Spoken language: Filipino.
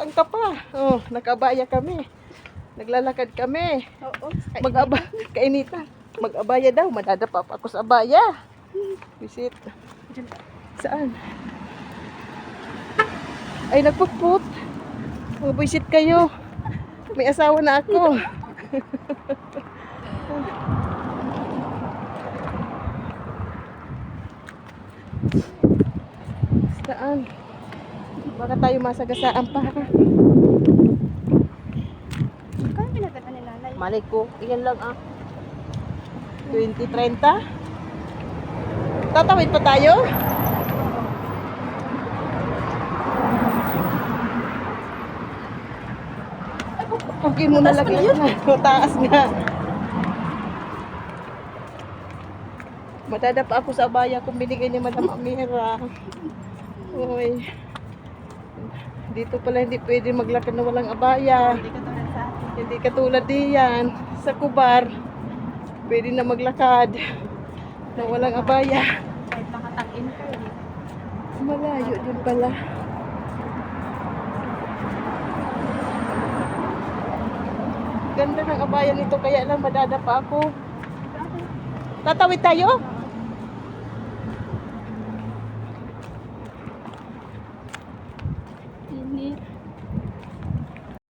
Saan ka pa? Oh, nakabaya kami. Naglalakad kami. Oo. Kainita. Mag-abaya daw. Madadapa pa ako sa abaya. Visit. Saan? Ay, nagpuput. Mag-visit kayo. May asawa na ako. Saan? Baka tayo masagasaan pa. Kaya pinagkata ni nanay. Malay ko. Iyan lang 20-30. Tatawid pa tayo? Okay mo na lagi yun. Mataas nga. Madadapa ako sa abaya kung binigay ni Madam Amira. Uy. Dito pala hindi pwede maglakad na walang abaya. Hindi ka tulad sa akin. Hindi katulad diyan. Sa Kubar, pwede na maglakad na walang abaya. Kahit nakatag-in ka eh. Malayo din pala. Ganda ng abaya nito kaya lang madadapa ako. Tatawid tayo?